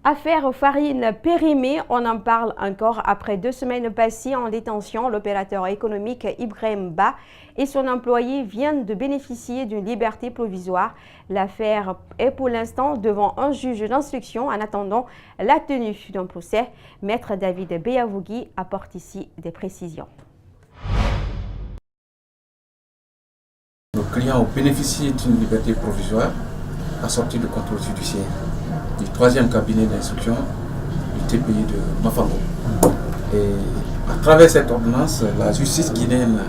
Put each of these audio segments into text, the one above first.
Affaire farine périmée, on en parle encore après 2 semaines passées en détention. L'opérateur économique Ibrahim Ba et son employé viennent de bénéficier d'une liberté provisoire. L'affaire est pour l'instant devant un juge d'instruction en attendant la tenue d'un procès. Maître David Beyavougui apporte ici des précisions. Nos clients ont bénéficié d'une liberté provisoire assortie de contrôle judiciaire du 3e cabinet d'instruction du TPI de Mafango. Et à travers cette ordonnance, la justice guinéenne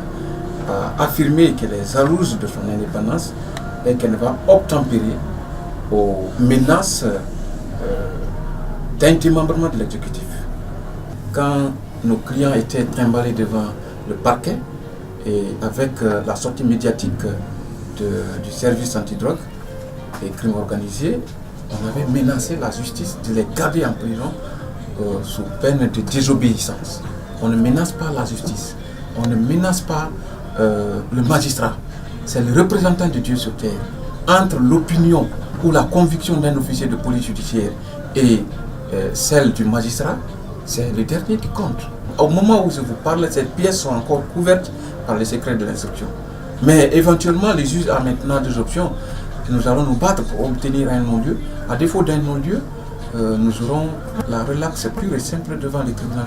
a affirmé qu'elle est jalouse de son indépendance et qu'elle va obtempérer aux menaces d'intémembrement de l'exécutif. Quand nos clients étaient trimballés devant le parquet et avec la sortie médiatique du service antidrogue et crime organisé, on avait menacé la justice de les garder en prison sous peine de désobéissance. On ne menace pas la justice, on ne menace pas le magistrat. C'est le représentant de Dieu sur terre. Entre l'opinion ou la conviction d'un officier de police judiciaire et celle du magistrat, c'est le dernier qui compte. Au moment où je vous parle, ces pièces sont encore couvertes par les secrets de l'instruction. Mais éventuellement, les juges ont maintenant deux options. Nous allons nous battre pour obtenir un non-lieu. À défaut d'un non-lieu, nous aurons la relaxe pure et simple devant les tribunaux.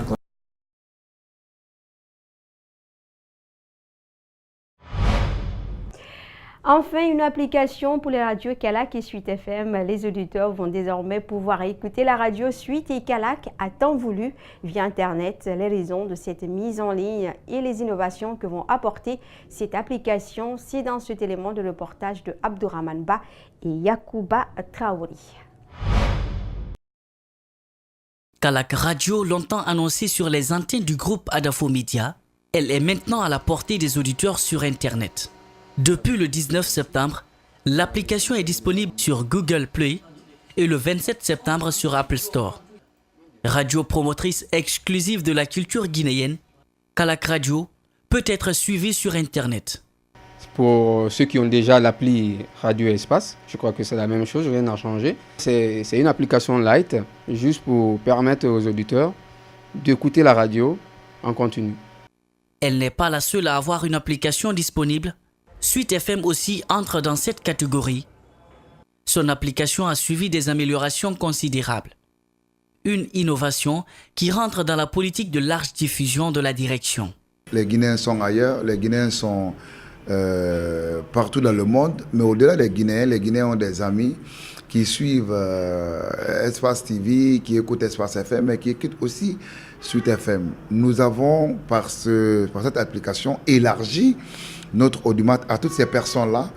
Enfin, une application pour les radios Kalak et Suite FM. Les auditeurs vont désormais pouvoir écouter la radio Suite et Kalak à temps voulu via Internet. Les raisons de cette mise en ligne et les innovations que vont apporter cette application, c'est dans cet élément de reportage de Abdourahmane Ba et Yacouba Traori. Kalak Radio, longtemps annoncée sur les antennes du groupe Adafo Media, elle est maintenant à la portée des auditeurs sur Internet. Depuis le 19 septembre, l'application est disponible sur Google Play et le 27 septembre sur Apple Store. Radio promotrice exclusive de la culture guinéenne, Kalak Radio peut être suivie sur Internet. Pour ceux qui ont déjà l'appli Radio Espace, je crois que c'est la même chose, rien n'a changé. C'est une application light, juste pour permettre aux auditeurs d'écouter la radio en continu. Elle n'est pas la seule à avoir une application disponible. Suite FM aussi entre dans cette catégorie. Son application a suivi des améliorations considérables. Une innovation qui rentre dans la politique de large diffusion de la direction. Les Guinéens sont ailleurs, les Guinéens sont partout dans le monde, mais au-delà des Guinéens, les Guinéens ont des amis qui suivent Espace TV, qui écoutent Espace FM et qui écoutent aussi Suite FM. Nous avons, par cette application, élargi notre audimat à toutes ces personnes-là.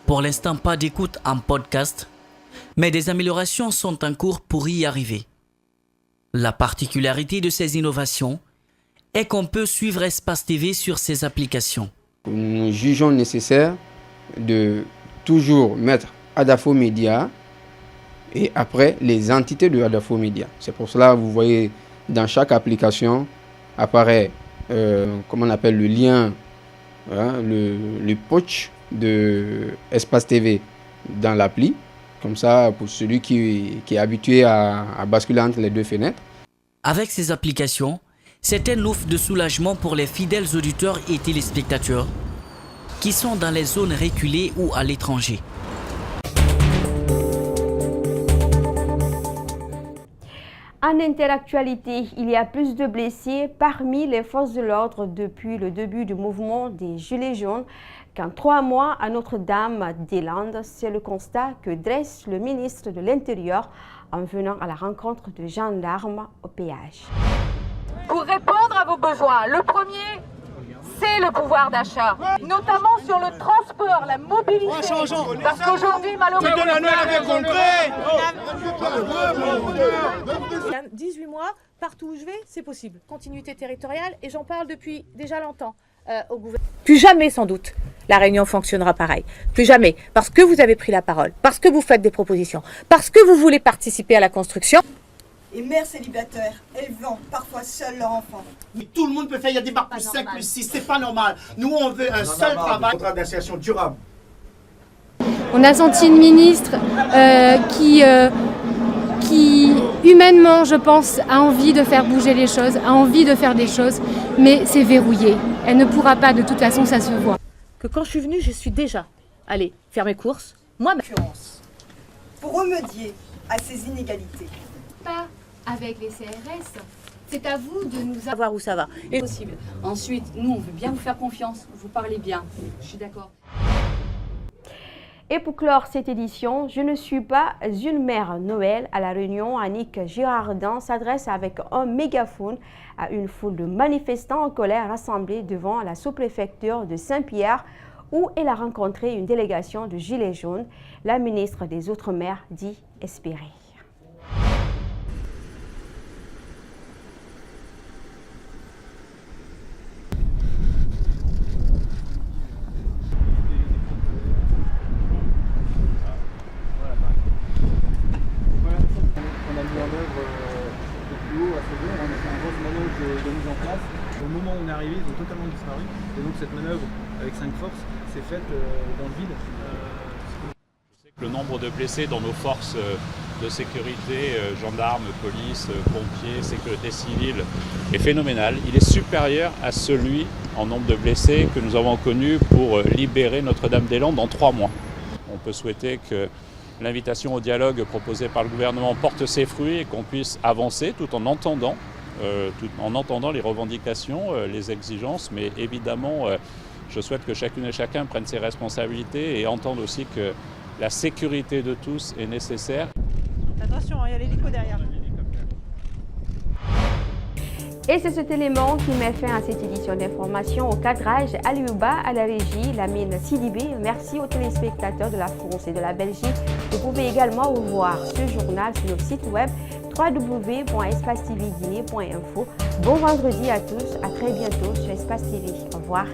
Pour l'instant, pas d'écoute en podcast, mais des améliorations sont en cours pour y arriver. La particularité de ces innovations est qu'on peut suivre Espace TV sur ces applications. Nous jugeons nécessaire de toujours mettre Adafo Media et après les entités de Adafo Media. C'est pour cela que vous voyez dans chaque application apparaît comment on appelle le lien, le pouch de Espace TV dans l'appli. Comme ça, pour celui qui est habitué à basculer entre les deux fenêtres. Avec ces applications, c'est un offre de soulagement pour les fidèles auditeurs et téléspectateurs qui sont dans les zones reculées ou à l'étranger. En interactualité, il y a plus de blessés parmi les forces de l'ordre depuis le début du mouvement des Gilets jaunes qu'en 3 mois à Notre-Dame-des-Landes. C'est le constat que dresse le ministre de l'Intérieur en venant à la rencontre de gendarmes au péage. Pour répondre à vos besoins, le premier, c'est le pouvoir d'achat, notamment sur le transport, la mobilité. Parce qu'aujourd'hui, malheureusement... 18 mois, partout où je vais, c'est possible. Continuité territoriale, et j'en parle depuis déjà longtemps au gouvernement. Plus jamais, sans doute, la Réunion fonctionnera pareil. Plus jamais, parce que vous avez pris la parole, parce que vous faites des propositions, parce que vous voulez participer à la construction. Et mères célibataires élevant parfois seuls leurs enfants. Mais tout le monde peut faire, il y a des bacs plus 5, plus 6, c'est pas normal. Nous, on veut un seul travail. Contrat d'insertion durable. On a senti une ministre qui humainement, je pense, a envie de faire bouger les choses, a envie de faire des choses, mais c'est verrouillé. Elle ne pourra pas, de toute façon, ça se voit. Que quand je suis venue, je suis déjà allée faire mes courses, moi-même. Pour remédier à ces inégalités. Pas avec les CRS. C'est à vous de nous Savoir où ça va. Et possible. Ensuite, nous, on veut bien vous faire confiance, vous parlez bien. Je suis d'accord. Et pour clore cette édition, je ne suis pas une mère Noël. À La Réunion, Annick Girardin s'adresse avec un mégaphone à une foule de manifestants en colère rassemblés devant la sous-préfecture de Saint-Pierre où elle a rencontré une délégation de Gilets jaunes. La ministre des Outre-mer dit espérer. On a mis en œuvre depuis haut à ce jour, on a fait un grosse manœuvre de mise en place. Au moment où on est arrivé, ils ont totalement disparu. Et donc cette manœuvre avec 5 forces s'est faite dans le vide. Je sais que le nombre de blessés dans nos forces de sécurité, gendarmes, police, pompiers, sécurité civile, est phénoménal. Il est supérieur à celui en nombre de blessés que nous avons connu pour libérer Notre-Dame-des-Landes en 3 mois. On peut souhaiter que l'invitation au dialogue proposée par le gouvernement porte ses fruits et qu'on puisse avancer tout en entendant les revendications, les exigences, mais évidemment, je souhaite que chacune et chacun prenne ses responsabilités et entende aussi que la sécurité de tous est nécessaire. Attention, il y a l'hélico derrière. Et c'est cet élément qui met fin à cette édition d'information. Au cadrage, Aliouba, à la régie, Lamine Sidibé. Merci aux téléspectateurs de la France et de la Belgique. Vous pouvez également revoir ce journal sur notre site web www.espacetvguinée.info. Bon vendredi à tous, à très bientôt sur Espace TV. Au revoir.